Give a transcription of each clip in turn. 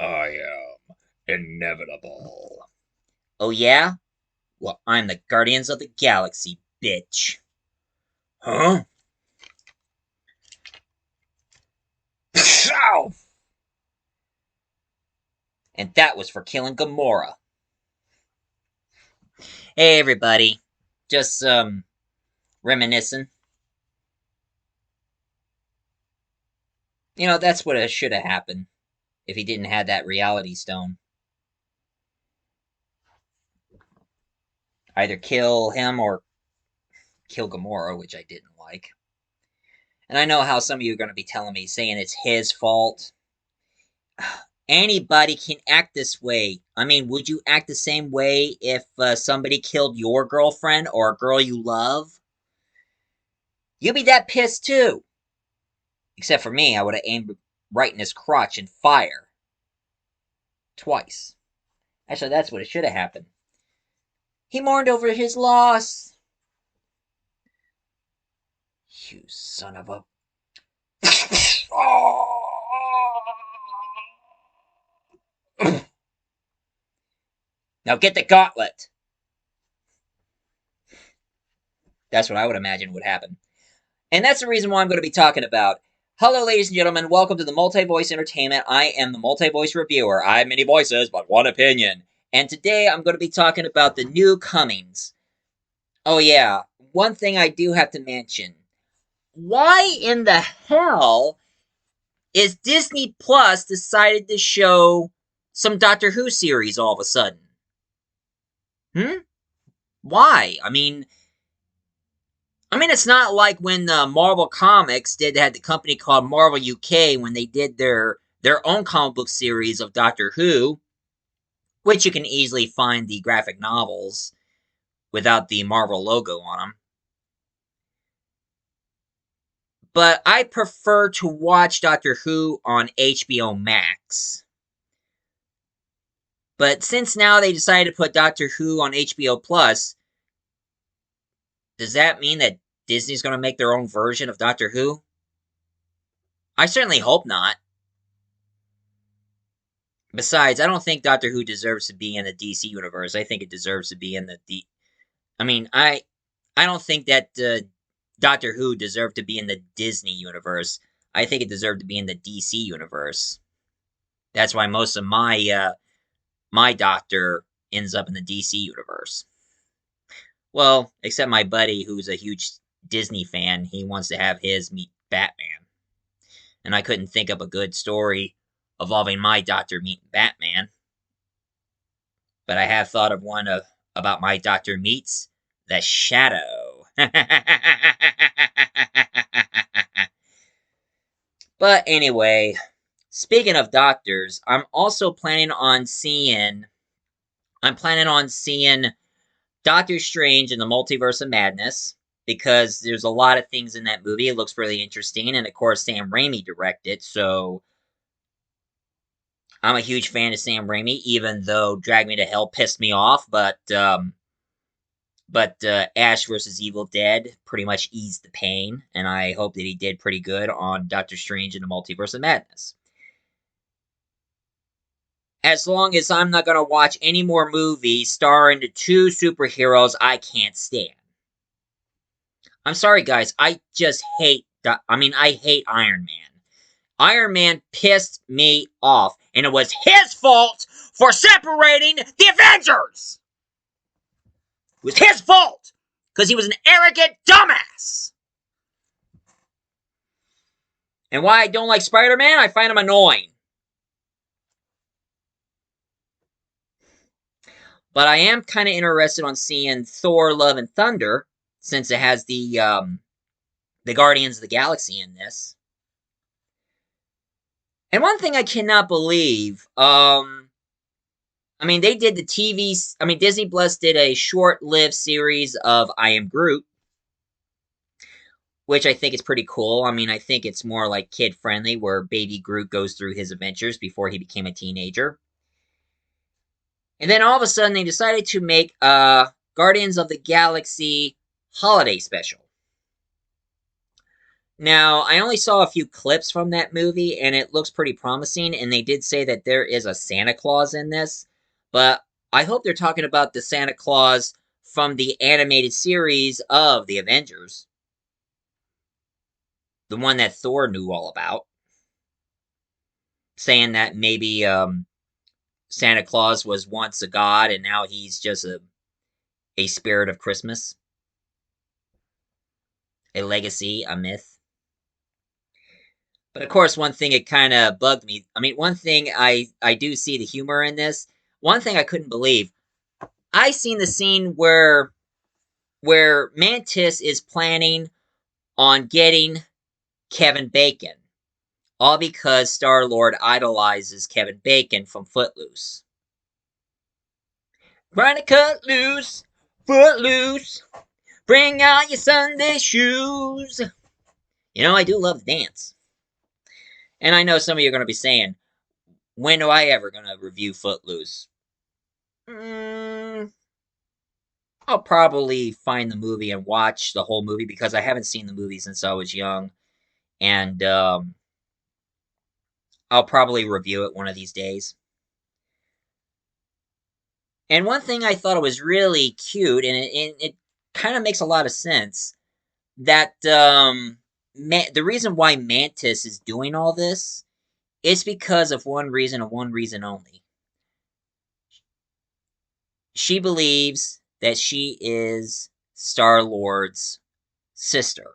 I am inevitable. Oh yeah? Well, I'm the Guardians of the Galaxy, bitch. Huh? Ow! And that was for killing Gamora. Hey everybody. Just reminiscing. That's what should have happened if he didn't have that reality stone. Either kill him or kill Gamora, which I didn't like. And I know how some of you are going to be telling me, saying it's his fault. Anybody can act this way. I mean, would you act the same way if somebody killed your girlfriend or a girl you love? You'd be that pissed too. Except for me, I would have aimed right in his crotch and fire. Twice. Actually, that's what it should have happened. He mourned over his loss. You son of a. Now get the gauntlet. That's what I would imagine would happen. And that's the reason why I'm going to be talking about. Hello, ladies and gentlemen. Welcome to the Multi-Voice Entertainment. I am the Multi-Voice Reviewer. I have many voices, but one opinion. And today I'm going to be talking about the new comings. Oh yeah, one thing I do have to mention. Why in the hell is Disney Plus decided to show some Doctor Who series all of a sudden? Why? I mean, it's not like when Marvel Comics had the company called Marvel UK when they did their own comic book series of Doctor Who, which you can easily find the graphic novels without the Marvel logo on them. But I prefer to watch Doctor Who on HBO Max. But since now they decided to put Doctor Who on HBO Plus, does that mean that Disney's going to make their own version of Doctor Who? I certainly hope not. Besides, I don't think Doctor Who deserves to be in the DC universe. I think it deserves to be in the I mean, I don't think that Doctor Who deserved to be in the Disney universe. I think it deserved to be in the DC universe. That's why most of my Doctor ends up in the DC universe. Well, except my buddy who's a huge Disney fan, he wants to have his meet Batman. And I couldn't think of a good story involving my Doctor meeting Batman. But I have thought of one about my Doctor meets the Shadow. But anyway, speaking of doctors, I'm planning on seeing Doctor Strange in the Multiverse of Madness because there's a lot of things in that movie. It looks really interesting, and of course Sam Raimi directed, so I'm a huge fan of Sam Raimi, even though Drag Me to Hell pissed me off, but Ash vs. Evil Dead pretty much eased the pain, and I hope that he did pretty good on Doctor Strange in the Multiverse of Madness. As long as I'm not going to watch any more movies starring the two superheroes I can't stand. I'm sorry, guys. I just hate. I hate Iron Man. Iron Man pissed me off, and it was his fault for separating the Avengers. It was his fault because he was an arrogant dumbass. And why I don't like Spider-Man? I find him annoying. But I am kind of interested on seeing Thor: Love and Thunder since it has the Guardians of the Galaxy in this. And one thing I cannot believe, they did the TV. Disney Plus did a short-lived series of I Am Groot, which I think is pretty cool. I think it's more like kid-friendly, where Baby Groot goes through his adventures before he became a teenager. And then all of a sudden, they decided to make a Guardians of the Galaxy holiday special. Now, I only saw a few clips from that movie, and it looks pretty promising. And they did say that there is a Santa Claus in this, but I hope they're talking about the Santa Claus from the animated series of the Avengers, the one that Thor knew all about, saying that maybe Santa Claus was once a god and now he's just a spirit of Christmas, a legacy, a myth. But of course, one thing it kind of bugged me. I mean, one thing I do see the humor in this. One thing I couldn't believe. I seen the scene where Mantis is planning on getting Kevin Bacon, all because Star Lord idolizes Kevin Bacon from Footloose. Trying to cut loose, Footloose. Bring out your Sunday shoes. You know, I do love the dance. And I know some of you are going to be saying, when do I ever going to review Footloose? Mm, I'll probably find the movie and watch the whole movie because I haven't seen the movie since I was young. And I'll probably review it one of these days. And one thing I thought was really cute, and it kind of makes a lot of sense, that the reason why Mantis is doing all this is because of one reason and one reason only. She believes that she is Star Lord's sister.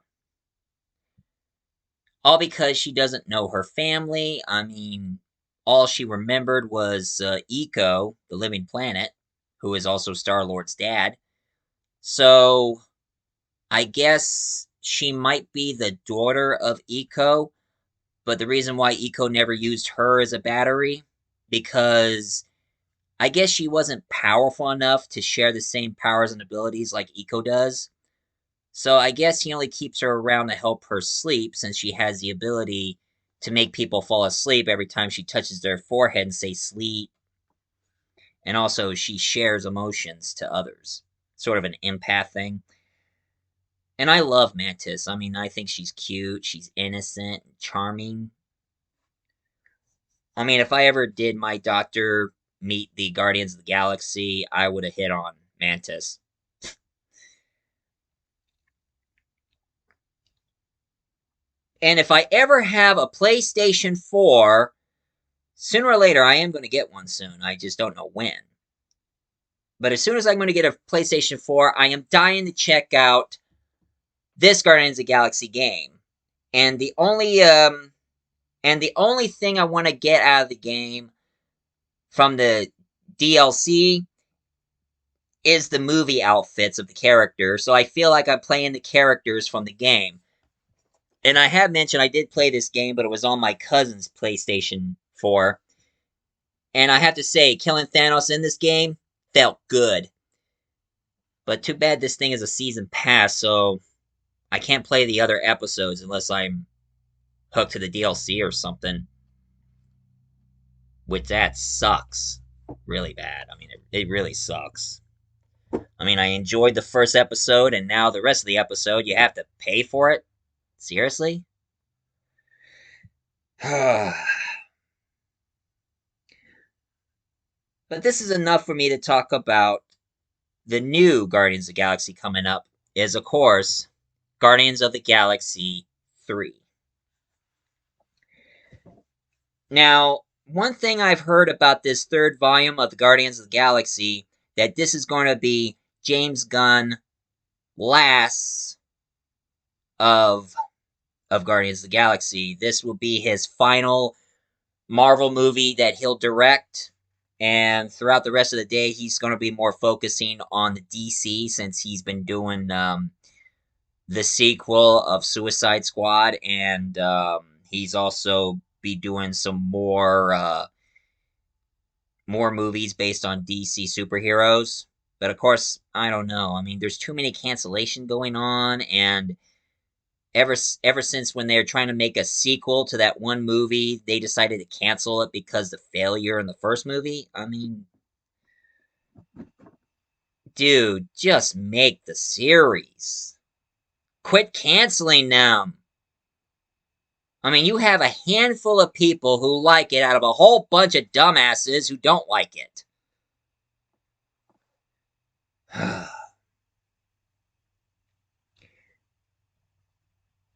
All because she doesn't know her family. I mean, all she remembered was Eco, the living planet, who is also Star Lord's dad. So I guess she might be the daughter of Eco, but the reason why Eco never used her as a battery, because I guess she wasn't powerful enough to share the same powers and abilities like Eco does. So I guess he only keeps her around to help her sleep since she has the ability to make people fall asleep every time she touches their forehead and say sleep. And also she shares emotions to others. Sort of an empath thing. And I love Mantis. I mean, I think she's cute, she's innocent, charming. I mean, if I ever did my doctor meet the Guardians of the Galaxy, I would have hit on Mantis. And if I ever have a PlayStation 4, sooner or later I am going to get one soon. I just don't know when. But as soon as I'm going to get a PlayStation 4, I am dying to check out this Guardians of the Galaxy game. And the only thing I want to get out of the game from the DLC is the movie outfits of the characters, so I feel like I'm playing the characters from the game. And I have mentioned I did play this game, but it was on my cousin's PlayStation 4. And I have to say, killing Thanos in this game felt good. But too bad this thing is a season pass, so I can't play the other episodes unless I'm hooked to the DLC or something. Which that sucks. Really bad. I mean, it really sucks. I mean, I enjoyed the first episode, and now the rest of the episode, you have to pay for it? Seriously? But this is enough for me to talk about the new Guardians of the Galaxy coming up, is, of course, Guardians of the Galaxy 3. Now, one thing I've heard about this third volume of the Guardians of the Galaxy, that this is going to be James Gunn last of Guardians of the Galaxy. This will be his final Marvel movie that he'll direct. And throughout the rest of the day, he's going to be more focusing on the DC since he's been doing the sequel of Suicide Squad, and he's also be doing some more movies based on DC superheroes. But of course, I don't know. I mean, there's too many cancellation going on, and ever since when they were trying to make a sequel to that one movie, they decided to cancel it because the failure in the first movie. I mean, dude, just make the series. Quit canceling them. I mean, you have a handful of people who like it out of a whole bunch of dumbasses who don't like it.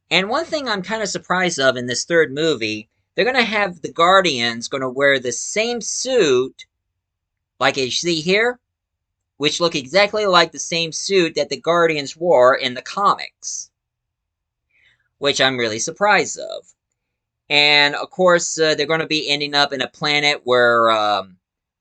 And one thing I'm kind of surprised of in this third movie, they're going to have the Guardians going to wear the same suit, like you see here, which look exactly like the same suit that the Guardians wore in the comics, which I'm really surprised of. And of course, they're going to be ending up in a planet where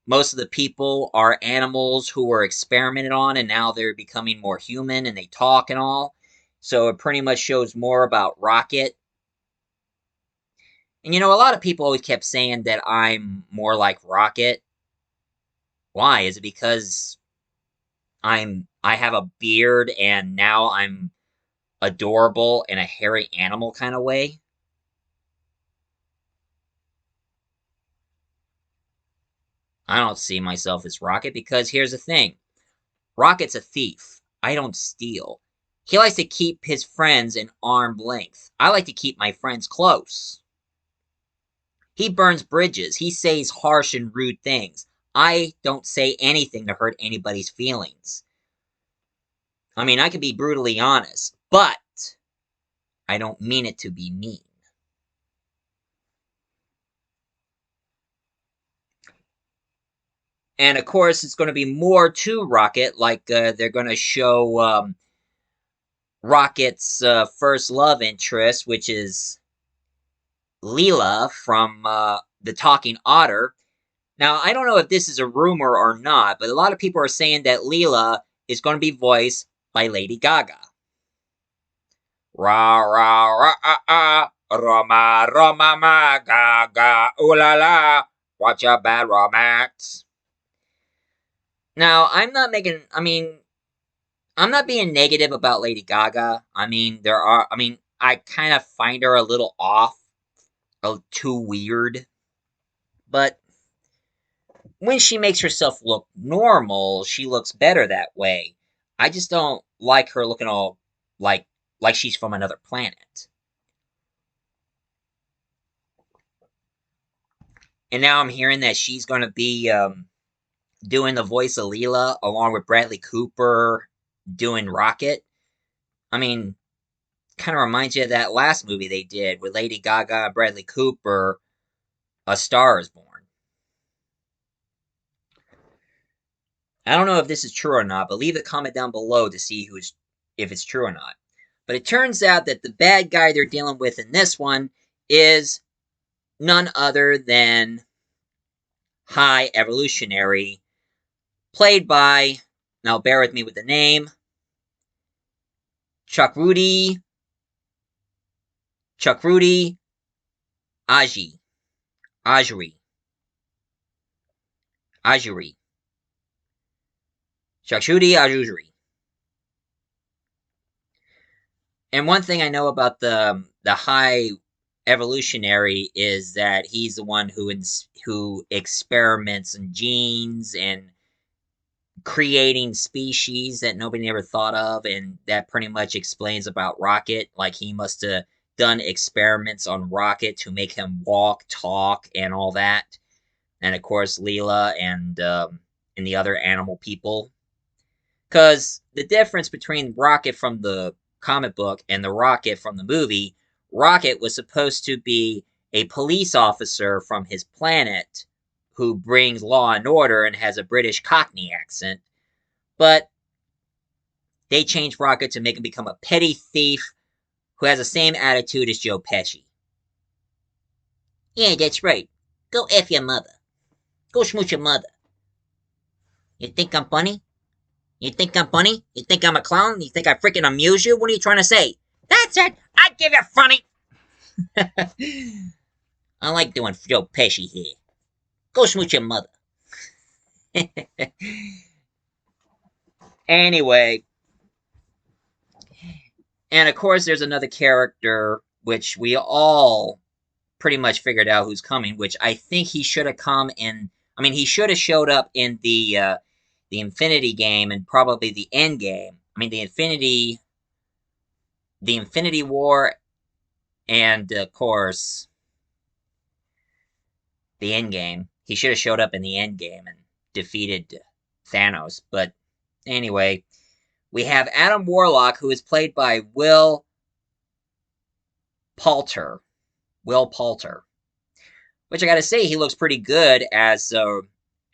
most of the people are animals who were experimented on, and now they're becoming more human and they talk and all. So it pretty much shows more about Rocket. And a lot of people always kept saying that I'm more like Rocket. Why? Is it because I have a beard and now I'm adorable in a hairy animal kind of way? I don't see myself as Rocket because here's the thing. Rocket's a thief. I don't steal. He likes to keep his friends in arm length. I like to keep my friends close. He burns bridges. He says harsh and rude things. I don't say anything to hurt anybody's feelings. I mean, I can be brutally honest, but I don't mean it to be mean. And of course, it's going to be more to Rocket, like they're going to show Rocket's first love interest, which is Leela from the Talking Otter. Now, I don't know if this is a rumor or not, but a lot of people are saying that Leela is going to be voiced by Lady Gaga. Ra ra ra Roma Roma ma Gaga ooh la la, watch a bad romance. Now, I'm not being negative about Lady Gaga. I kind of find her a little off, too weird. But when she makes herself look normal, she looks better that way. I just don't like her looking all like like she's from another planet. And now I'm hearing that she's going to be doing the voice of Leela along with Bradley Cooper doing Rocket. I mean, kind of reminds you of that last movie they did with Lady Gaga and Bradley Cooper, A Star Is Born. I don't know if this is true or not, but leave a comment down below to see if it's true or not. But it turns out that the bad guy they're dealing with in this one is none other than High Evolutionary, played by, now bear with me with the name, Chuck Rudy Aji, Ajuri, Ajuri, Chuck Ajuri. And one thing I know about the High Evolutionary is that he's the one who experiments in genes and creating species that nobody ever thought of, and that pretty much explains about Rocket. Like he must have done experiments on Rocket to make him walk, talk, and all that. And of course, Leela and the other animal people. Because the difference between Rocket from the comic book and the Rocket from the movie, Rocket was supposed to be a police officer from his planet who brings law and order and has a British Cockney accent. But they changed Rocket to make him become a petty thief who has the same attitude as Joe Pesci. Yeah, that's right. Go F your mother. Go smooch your mother. You think I'm funny? You think I'm funny? You think I'm a clown? You think I freaking amuse you? What are you trying to say? That's it! I give you funny! I like doing Joe Pesci here. Go smooch your mother. Anyway, and of course, there's another character which we all pretty much figured out who's coming. Which I think he should have come in. I mean, he should have showed up in the Infinity game and probably the End game. I mean, the Infinity War And, of course, the end game. He should have showed up in the end game and defeated Thanos. But anyway, we have Adam Warlock, who is played by Poulter. Will Poulter. Which I gotta say, he looks pretty good as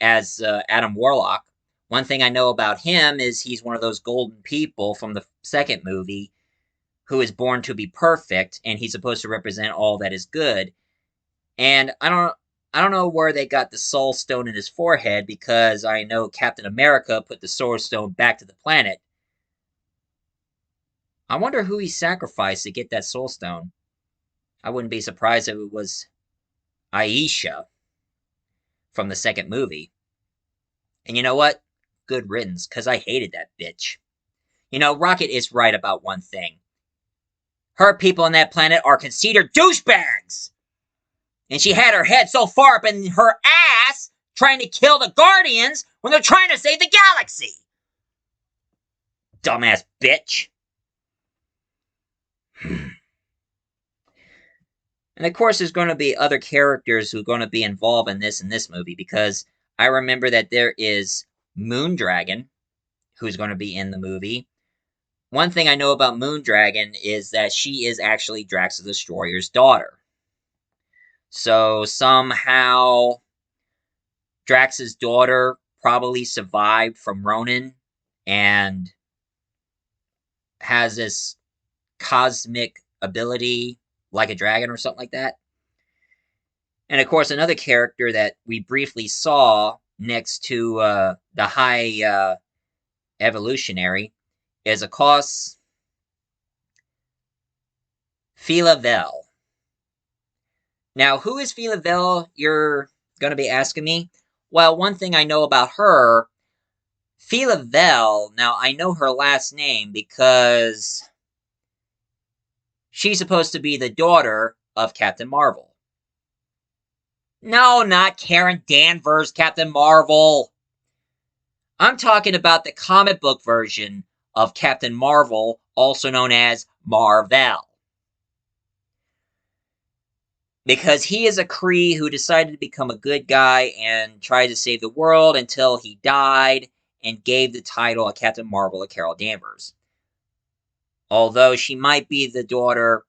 Adam Warlock. One thing I know about him is he's one of those golden people from the second movie who is born to be perfect, and he's supposed to represent all that is good. And I don't know where they got the Soul Stone in his forehead, because I know Captain America put the Soul Stone back to the planet. I wonder who he sacrificed to get that Soul Stone. I wouldn't be surprised if it was Aisha from the second movie. And you know what? Good riddance, because I hated that bitch. You know, Rocket is right about one thing. Her people on that planet are conceited douchebags! And she had her head so far up in her ass trying to kill the Guardians when they're trying to save the galaxy! Dumbass bitch. And of course, there's going to be other characters who are going to be involved in this movie, because I remember that there is Moondragon, who's going to be in the movie. One thing I know about Moondragon is that she is actually Drax the Destroyer's daughter. So somehow, Drax's daughter probably survived from Ronan and has this cosmic ability like a dragon or something like that. And of course, another character that we briefly saw next to the High Evolutionary is, of course, Phyla-Vell. Now, who is Phyla-Vell, you're going to be asking me? Well, one thing I know about her, Phyla-Vell, now I know her last name because she's supposed to be the daughter of Captain Mar-Vell. No, not Karen Danvers' Captain Mar-Vell. I'm talking about the comic book version of Captain Mar-Vell, also known as Mar-Vell. Because he is a Kree who decided to become a good guy and tried to save the world until he died and gave the title of Captain Mar-Vell to Carol Danvers. Although she might be the daughter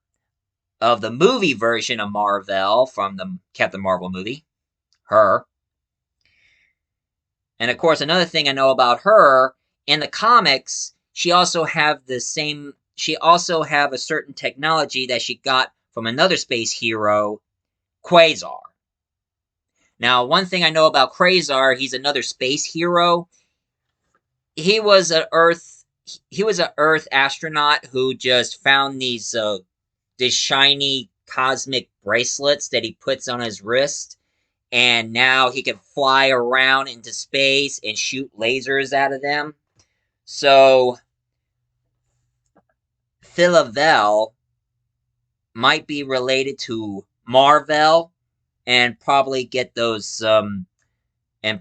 of the movie version of Mar-Vell from the Captain Mar-Vell movie. Her. And of course, another thing I know about her, in the comics, she also have a certain technology that she got from another space hero, Quasar. Now, one thing I know about Quasar, he's another space hero. He was an Earth astronaut who just found these shiny cosmic bracelets that he puts on his wrist, and now he can fly around into space and shoot lasers out of them. So Phyla-Vell might be related to Mar-Vell and probably get those and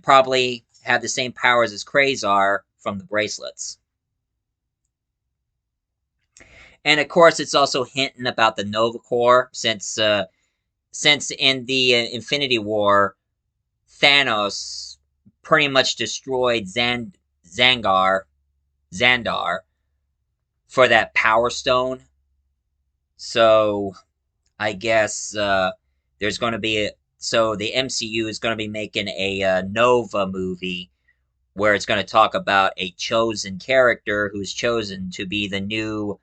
probably have the same powers as Quasar from the bracelets. And of course, it's also hinting about the Nova Corps, since in the Infinity War, Thanos pretty much destroyed Xandar for that Power Stone. So I guess there's going to be the MCU is going to be making a Nova movie where it's going to talk about a chosen character who's chosen to be the new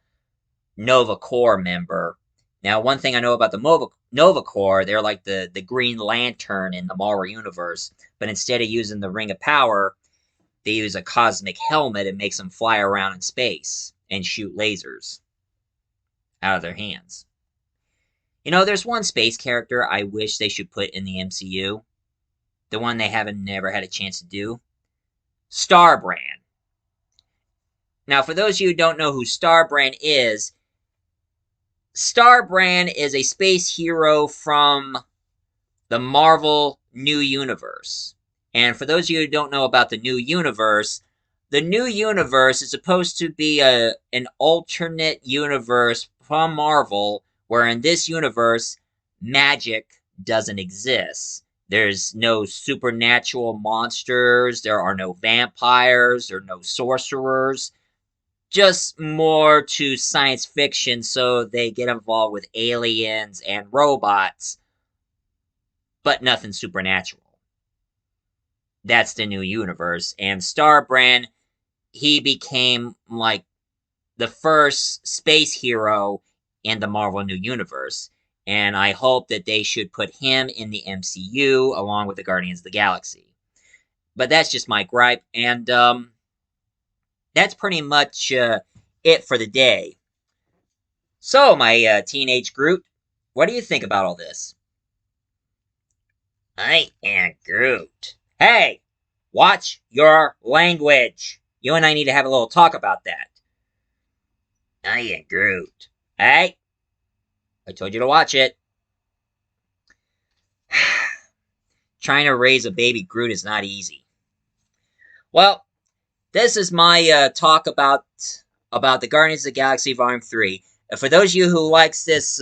Nova Corps member. Now, one thing I know about the Nova Corps, they're like the Green Lantern in the Marvel Universe, but instead of using the Ring of Power, they use a cosmic helmet and makes them fly around in space and shoot lasers out of their hands. You know, there's one space character I wish they should put in the MCU. The one they haven't never had a chance to do. StarBrand. Now, for those of you who don't know who StarBrand is a space hero from the Marvel New Universe. And for those of you who don't know about the New Universe is supposed to be an alternate universe from Marvel where in this universe, magic doesn't exist. There's no supernatural monsters, there are no vampires, there are no sorcerers, just more to science fiction, so they get involved with aliens and robots, but nothing supernatural. That's the new universe. And StarBrand, he became like the first space hero in the Marvel New Universe. And I hope that they should put him in the MCU along with the Guardians of the Galaxy. But that's just my gripe. And that's pretty much it for the day. So, my teenage Groot, what do you think about all this? I am Groot. Hey, watch your language. You and I need to have a little talk about that. I am Groot. Hey, I told you to watch it. Trying to raise a baby Groot is not easy. Well, this is my talk about the Guardians of the Galaxy Volume 3. For those of you who likes this,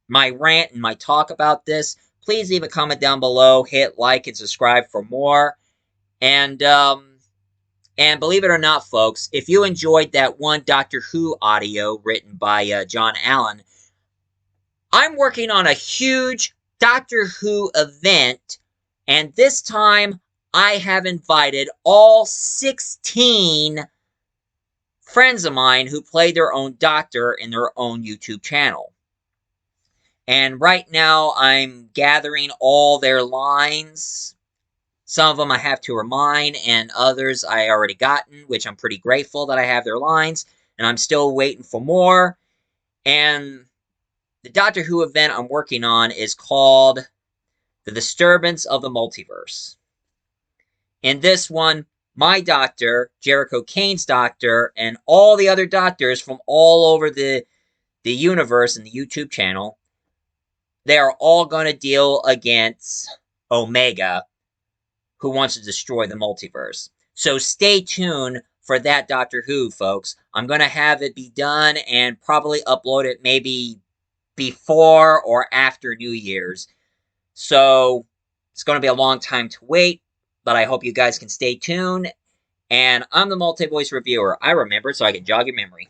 my rant and my talk about this, please leave a comment down below, hit like and subscribe for more. And believe it or not, folks, if you enjoyed that one Doctor Who audio written by John Allen, I'm working on a huge Doctor Who event, and this time I have invited all 16 friends of mine who play their own Doctor in their own YouTube channel. And right now I'm gathering all their lines. Some of them I have to remind, and others I already gotten, which I'm pretty grateful that I have their lines, and I'm still waiting for more. And the Doctor Who event I'm working on is called The Disturbance of the Multiverse. In this one, my Doctor, Jericho Kane's Doctor, and all the other Doctors from all over the universe and the YouTube channel, they are all going to deal against Omega, who wants to destroy the multiverse. So stay tuned for that Doctor Who, folks. I'm going to have it be done and probably upload it maybe before or after New Year's. So it's going to be a long time to wait, but I hope you guys can stay tuned. And I'm the Multi-Voice Reviewer. I remember so I can jog your memory.